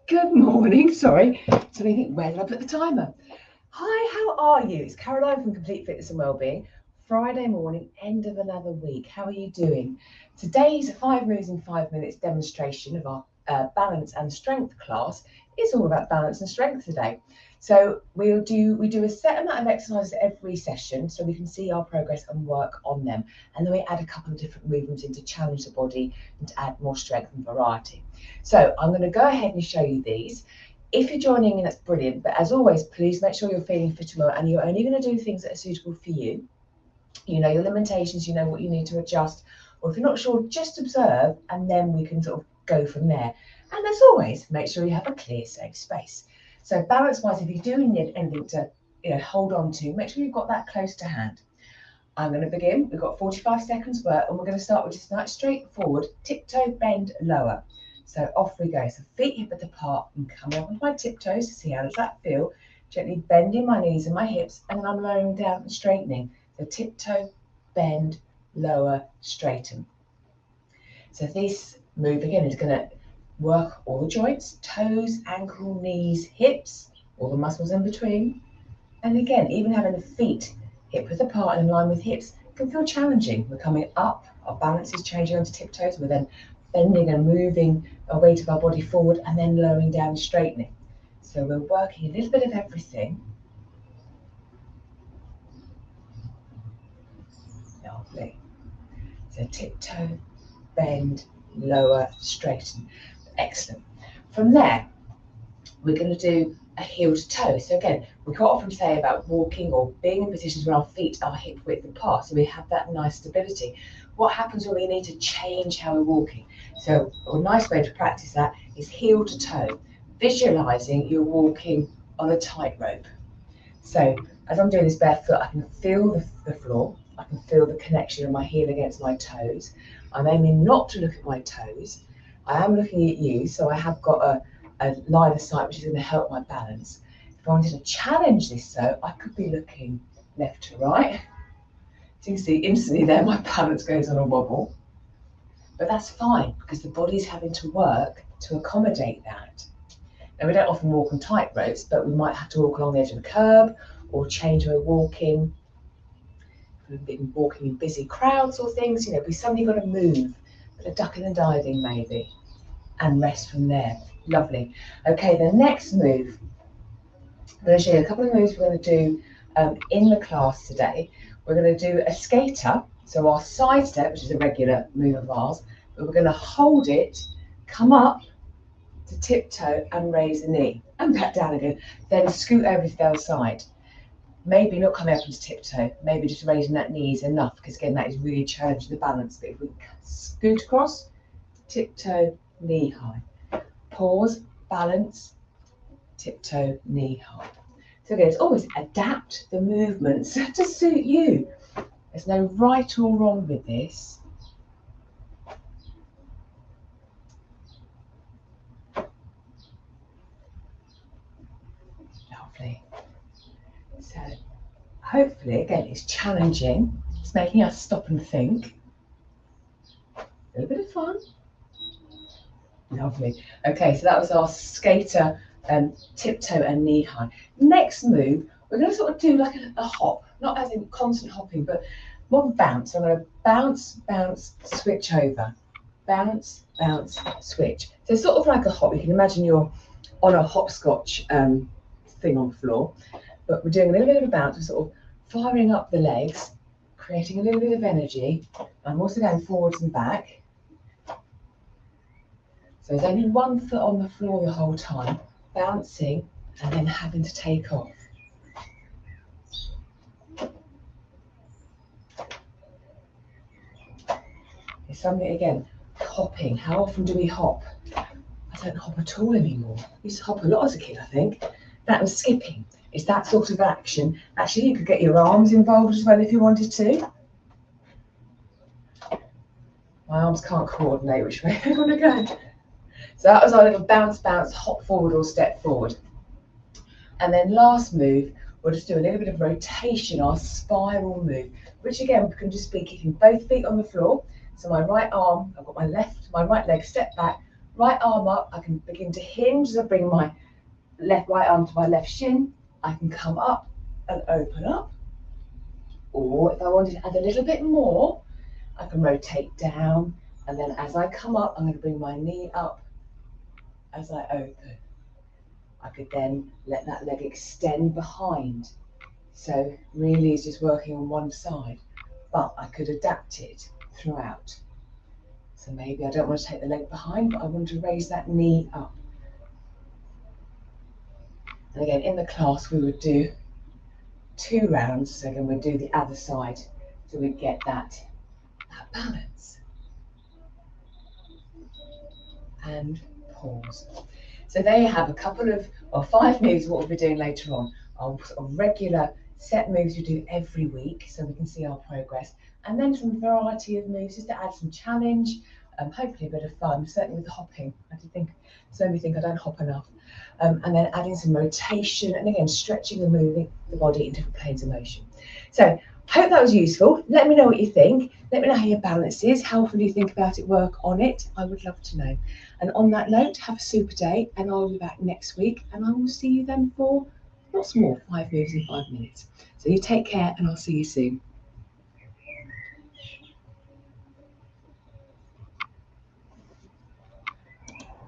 Good morning, sorry. So I think, where did I put the timer? Hi, how are you? It's Caroline from Complete Fitness and Wellbeing. Friday morning, end of another week. How are you doing? Today's 5 moves in 5 minutes demonstration of our balance and strength class is all about balance and strength today. So we do a set amount of exercises every session so we can see our progress and work on them. And then we add a couple of different movements in to challenge the body and to add more strength and variety. So I'm going to go ahead and show you these. If you're joining in, that's brilliant. But as always, please make sure you're feeling fit and well, and you're only going to do things that are suitable for you. You know your limitations, you know what you need to adjust. Or if you're not sure, just observe, and then we can sort of go from there. And as always, make sure you have a clear, safe space. So balance-wise, if you do need anything to hold on to, make sure you've got that close to hand. I'm going to begin. We've got 45 seconds work, and we're going to start with just nice straightforward tiptoe bend lower. So off we go. So feet hip width apart and coming up with my tiptoes to see how does that feel. Gently bending my knees and my hips, and then I'm lowering down and straightening. So tiptoe, bend, lower, straighten. So this move again is going to work all the joints, toes, ankle, knees, hips, all the muscles in between. And again, even having the feet hip width apart and in line with hips can feel challenging. We're coming up, our balance is changing onto tiptoes, we're then bending and moving our weight of our body forward and then lowering down and straightening. So we're working a little bit of everything. Lovely. So tiptoe, bend, lower, straighten. Excellent. From there, we're going to do a heel to toe. So again, we quite often say about walking or being in positions where our feet are hip width apart, so we have that nice stability. What happens when we need to change how we're walking? So a nice way to practice that is heel to toe, visualizing you're walking on a tightrope. So as I'm doing this barefoot, I can feel the floor, I can feel the connection of my heel against my toes. I'm aiming not to look at my toes. I am looking at you, so I have got a line of sight which is going to help my balance. If I wanted to challenge this though, I could be looking left to right. So you can see instantly there my balance goes on a wobble. But that's fine because the body's having to work to accommodate that. Now we don't often walk on tight ropes, but we might have to walk along the edge of a curb or change where we're walking. We've been walking in busy crowds or things, we suddenly got to move, but a ducking and diving maybe, and rest from there. Lovely. Okay, the next move, I'm going to show you a couple of moves we're going to do in the class today. We're going to do a skater, so our side step, which is a regular move of ours, but we're going to hold it, come up to tiptoe and raise the knee, and back down again, then scoot over to the other side. Maybe not coming up into tiptoe, maybe just raising that knee is enough, because again, that is really challenging the balance. But if we scoot across, tiptoe, knee high. Pause, balance, tiptoe, knee high. So again, it's always adapt the movements to suit you. There's no right or wrong with this. Lovely. So hopefully, again, it's challenging. It's making us stop and think. A little bit of fun. Lovely. Okay, so that was our skater, tiptoe and knee high. Next move, we're going to sort of do like a hop, not as in constant hopping, but more bounce. I'm going to bounce, bounce, switch over. Bounce, bounce, switch. So it's sort of like a hop. You can imagine you're on a hopscotch thing on the floor, but we're doing a little bit of a bounce. We're sort of firing up the legs, creating a little bit of energy. I'm also going forwards and back. So there's only one foot on the floor the whole time, bouncing and then having to take off. It's something, again, hopping. How often do we hop? I don't hop at all anymore. I used to hop a lot as a kid, I think. That was skipping. It's that sort of action. Actually, you could get your arms involved as well if you wanted to. My arms can't coordinate which way they want to go. So that was our little bounce, bounce, hop forward or step forward. And then last move, we'll just do a little bit of rotation, our spiral move, which again, we can just be keeping both feet on the floor. So my right arm, I've got my right leg, step back, Right arm up, I can begin to hinge as I bring my right arm to my left shin. I can come up and open up. Or if I wanted to add a little bit more, I can rotate down, and then as I come up, I'm going to bring my knee up as I open. I could then let that leg extend behind. So really it's just working on one side, but I could adapt it throughout. So maybe I don't want to take the leg behind, but I want to raise that knee up. And again, in the class, we would do 2 rounds. So again, we'd do the other side. So we get that balance. And pause. So there you have a couple of, or 5 moves of what we'll be doing later on. Our sort of regular set moves we do every week, so we can see our progress. And then some variety of moves just to add some challenge, hopefully a bit of fun, certainly with the hopping. I did think, so many think I don't hop enough. And then adding some rotation, and again, stretching and moving the body in different planes of motion. So hope that was useful. Let me know what you think. Let me know how your balance is. How often do you think about it, work on it? I would love to know. And on that note, have a super day, and I'll be back next week, and I will see you then for lots more 5 moves in 5 minutes. So you take care, and I'll see you soon.